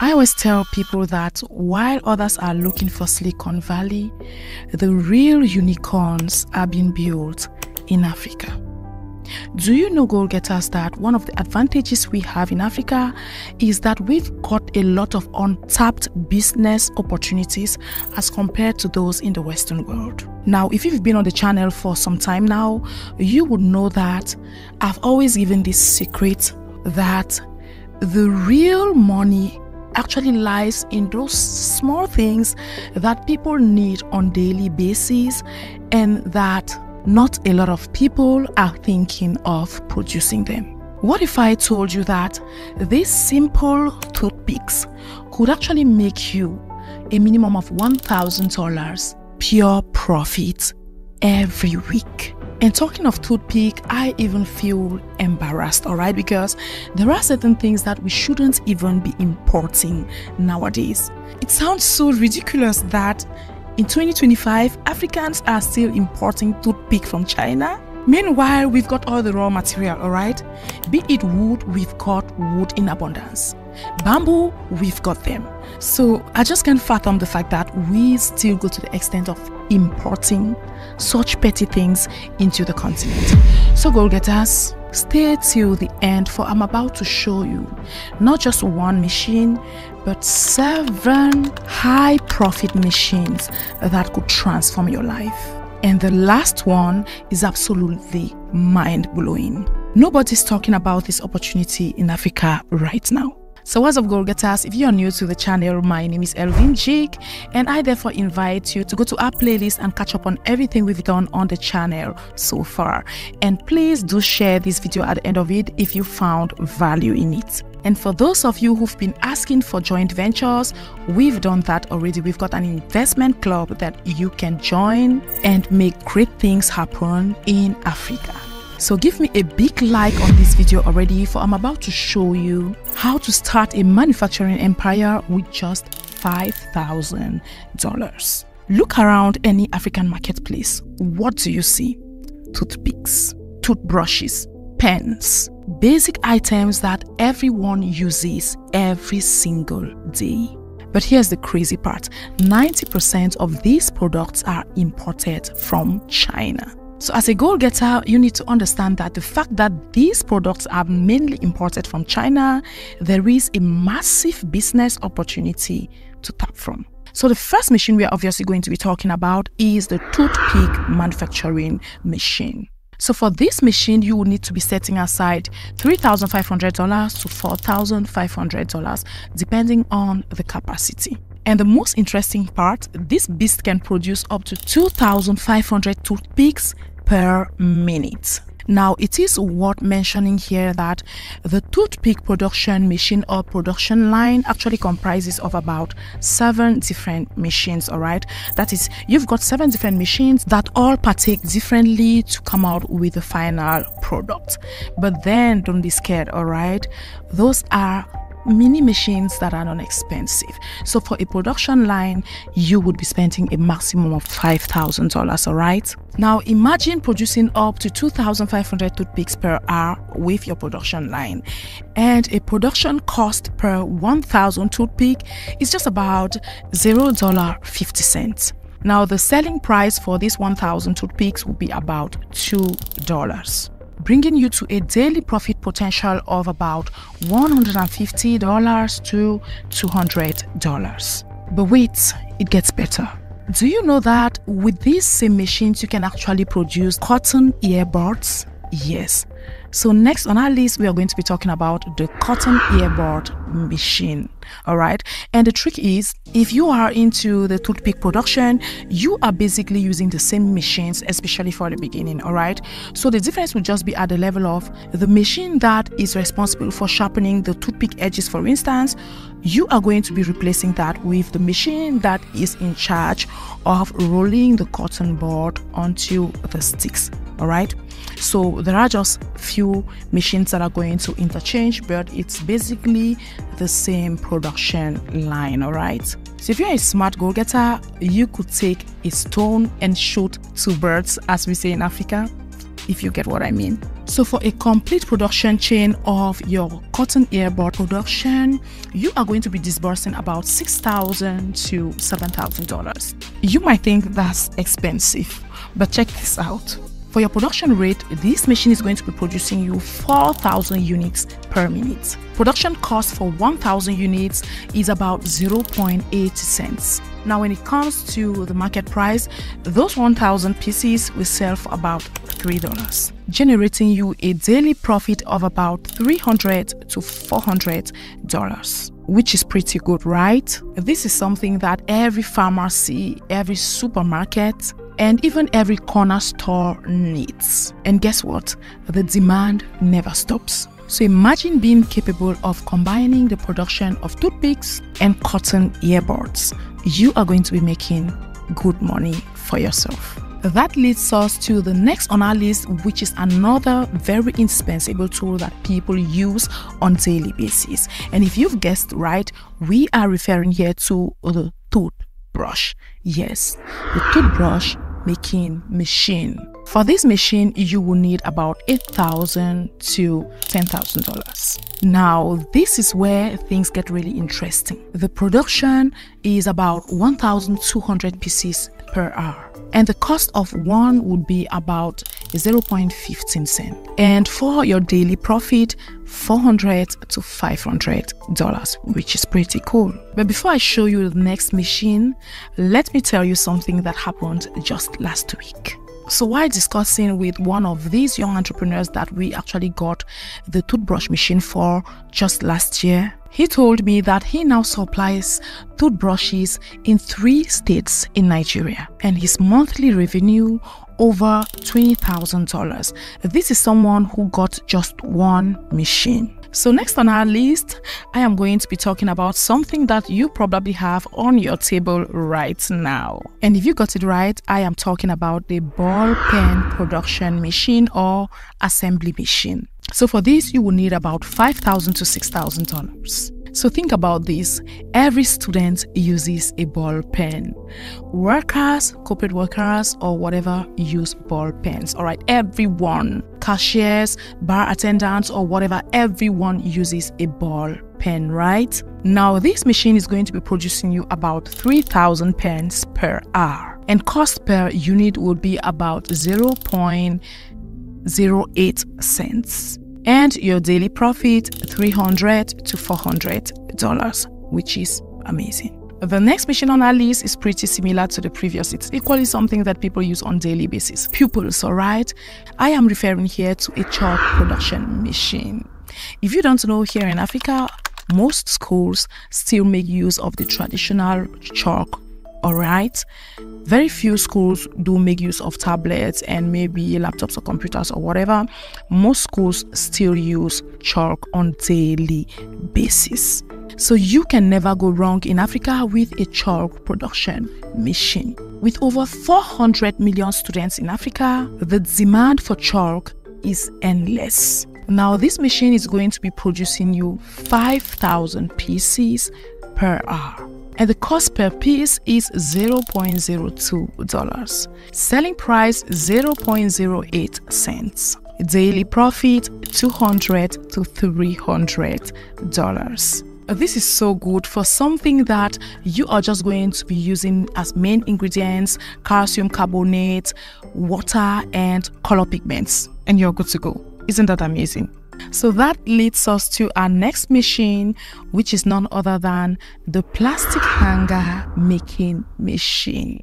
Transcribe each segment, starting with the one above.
I always tell people that while others are looking for Silicon Valley, the real unicorns are being built in Africa. Do you know, goal getters, that one of the advantages we have in Africa is that we've got a lot of untapped business opportunities as compared to those in the Western world. Now, if you've been on the channel for some time now, you would know that I've always given this secret that the real money actually lies in those small things that people need on a daily basis, and that not a lot of people are thinking of producing them. What if I told you that these simple toothpicks could actually make you a minimum of $1,000 pure profit every week? And talking of toothpick, I even feel embarrassed, alright, because there are certain things that we shouldn't even be importing nowadays. It sounds so ridiculous that in 2025, Africans are still importing toothpick from China. Meanwhile, we've got all the raw material, alright? Be it wood, we've got wood in abundance. Bamboo, we've got them. So I just can't fathom the fact that we still go to the extent of importing such petty things into the continent. So goal getters, stay till the end, for I'm about to show you not just one machine, but 7 high profit machines that could transform your life. And the last one is absolutely mind-blowing. Nobody's talking about this opportunity in Africa right now. So what's up, goal getters? If you are new to the channel, my name is Elvin Jake, and I therefore invite you to go to our playlist and catch up on everything we've done on the channel so far. And please do share this video at the end of it if you found value in it. And for those of you who've been asking for joint ventures, we've done that already. We've got an investment club that you can join and make great things happen in Africa. So give me a big like on this video already, for I'm about to show you how to start a manufacturing empire with just $5,000. Look around any African marketplace. What do you see? Toothpicks, toothbrushes, pens, basic items that everyone uses every single day. But here's the crazy part. 90% of these products are imported from China. So as a goal getter, you need to understand that the fact that these products are mainly imported from China, there is a massive business opportunity to tap from. So the first machine we are obviously going to be talking about is the toothpick manufacturing machine. So for this machine, you will need to be setting aside $3,500 to $4,500, depending on the capacity. And the most interesting part, this beast can produce up to 2,500 toothpicks per minute. Now, it is worth mentioning here that the toothpick production machine or production line actually comprises of about 7 different machines, all right? That is, you've got 7 different machines that all partake differently to come out with the final product. But then don't be scared, all right? Those are mini machines that are non-expensive. So for a production line, you would be spending a maximum of $5,000, all right? Now imagine producing up to 2,500 toothpicks per hour with your production line, and a production cost per 1,000 toothpick is just about $0.50. Now the selling price for this 1,000 toothpicks will be about $2, bringing you to a daily profit potential of about $150 to $200. But wait, it gets better. Do you know that with these same machines, you can actually produce cotton earbuds? Yes. So next on our list, we are going to be talking about the cotton earbud machine. All right. And the trick is, if you are into the toothpick production, you are basically using the same machines, especially for the beginning. All right. So the difference will just be at the level of the machine that is responsible for sharpening the toothpick edges. For instance, you are going to be replacing that with the machine that is in charge of rolling the cotton board onto the sticks. All right. So there are just few machines that are going to interchange, but it's basically the same production line. All right. So if you're a smart goal getter, you could take a stone and shoot 2 birds, as we say in Africa, if you get what I mean. So for a complete production chain of your cotton earbud production, you are going to be disbursing about $6,000 to $7,000. You might think that's expensive, but check this out. For your production rate, this machine is going to be producing you 4,000 units per minute. Production cost for 1,000 units is about 0.8 cents. Now, when it comes to the market price, those 1,000 pieces will sell for about $3, generating you a daily profit of about $300 to $400, which is pretty good, right? This is something that every pharmacy, every supermarket, and even every corner store needs. And guess what? The demand never stops. So imagine being capable of combining the production of toothpicks and cotton earbuds. You are going to be making good money for yourself. That leads us to the next on our list, which is another very indispensable tool that people use on a daily basis. And if you've guessed right, we are referring here to the toothbrush. Yes, the toothbrush making machine. For this machine, you will need about $8,000 to $10,000. Now, this is where things get really interesting. The production is about 1,200 pieces per hour. And the cost of one would be about 0.15 cents. And for your daily profit, $400 to $500, which is pretty cool. But before I show you the next machine, let me tell you something that happened just last week. So while discussing with one of these young entrepreneurs that we actually got the toothbrush machine for just last year, he told me that he now supplies toothbrushes in 3 states in Nigeria, and his monthly revenue over $20,000. This is someone who got just one machine. So next on our list, I am going to be talking about something that you probably have on your table right now. And if you got it right, I am talking about the ball pen production machine or assembly machine. So for this, you will need about $5,000 to $6,000. So think about this. Every student uses a ball pen. Workers, corporate workers, or whatever use ball pens. All right, everyone, cashiers, bar attendants, or whatever, everyone uses a ball pen, right? Now, this machine is going to be producing you about 3,000 pens per hour. And cost per unit would be about 0.08 cents. And your daily profit, $300 to $400, which is amazing. The next machine on our list is pretty similar to the previous. It's equally something that people use on a daily basis. Pupils, all right? I am referring here to a chalk production machine. If you don't know, here in Africa, most schools still make use of the traditional chalk, all right? Very few schools do make use of tablets and maybe laptops or computers or whatever. Most schools still use chalk on a daily basis. So you can never go wrong in Africa with a chalk production machine. With over 400 million students in Africa, the demand for chalk is endless. Now, this machine is going to be producing you 5,000 pieces per hour. And the cost per piece is $0.02. Selling price, 0.08 cents. Daily profit, $200 to $300. This is so good for something that you are just going to be using as main ingredients: calcium carbonate, water, and color pigments. And you're good to go. Isn't that amazing? So that leads us to our next machine, which is none other than the plastic hanger making machine.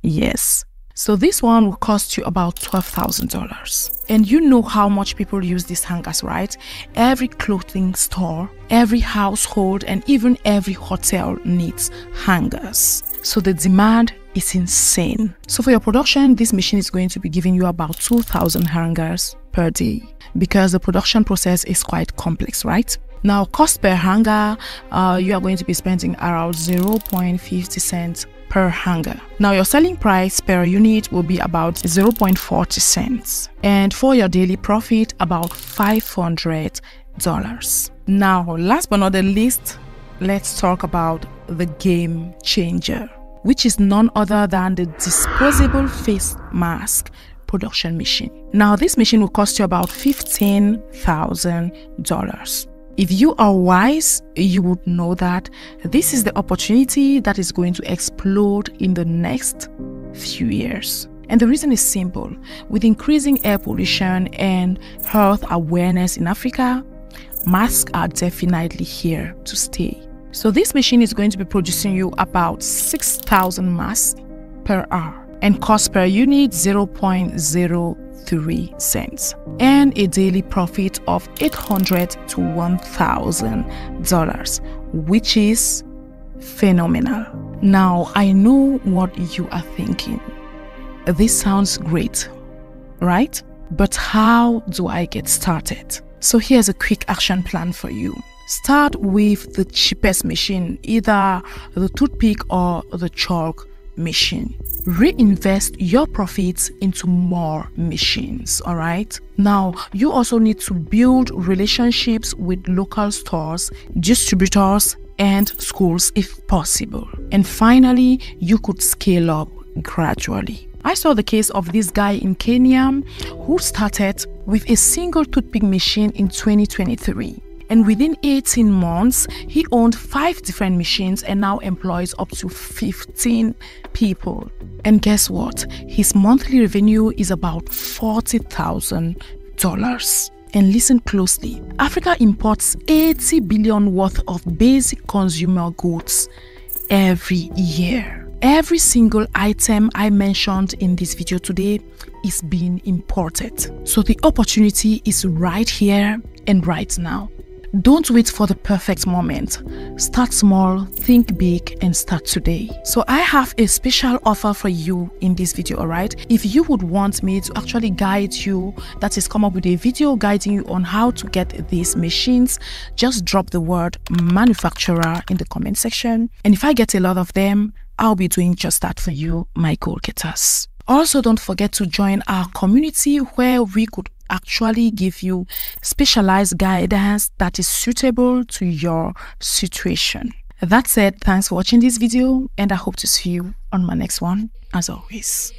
Yes. So this one will cost you about $12,000. And you know how much people use these hangers, right? Every clothing store, every household, and even every hotel needs hangers. So the demand is insane. So for your production, this machine is going to be giving you about 2,000 hangers per day, because the production process is quite complex, right? Now, cost per hanger, you are going to be spending around 0.50 cents per hanger. Now, your selling price per unit will be about 0.40 cents. And for your daily profit, about $500. Now, last but not the least, let's talk about the game changer, which is none other than the disposable face mask production machine. Now, this machine will cost you about $15,000. If you are wise, you would know that this is the opportunity that is going to explode in the next few years. And the reason is simple. With increasing air pollution and health awareness in Africa, masks are definitely here to stay. So this machine is going to be producing you about 6,000 masks per hour and cost per unit 0.03 cents and a daily profit of $800 to $1,000, which is phenomenal. Now, I know what you are thinking. This sounds great, right? But how do I get started? So here's a quick action plan for you. Start with the cheapest machine, either the toothpick or the chalk machine. Reinvest your profits into more machines, all right? Now, you also need to build relationships with local stores, distributors, and schools if possible. And finally, you could scale up gradually. I saw the case of this guy in Kenya who started with a single toothpick machine in 2023. And within 18 months, he owned 5 different machines and now employs up to 15 people. And guess what? His monthly revenue is about $40,000. And listen closely. Africa imports 80 billion worth of basic consumer goods every year. Every single item I mentioned in this video today is being imported. So the opportunity is right here and right now. Don't wait for the perfect moment. Start small, think big, and start today. So I have a special offer for you in this video, alright? If you would want me to actually guide you, that is, come up with a video guiding you on how to get these machines, just drop the word manufacturer in the comment section. And if I get a lot of them, I'll be doing just that for you, my goal-getters. Also, don't forget to join our community where we could actually give you specialized guidance that is suitable to your situation. That said, thanks for watching this video and I hope to see you on my next one as always.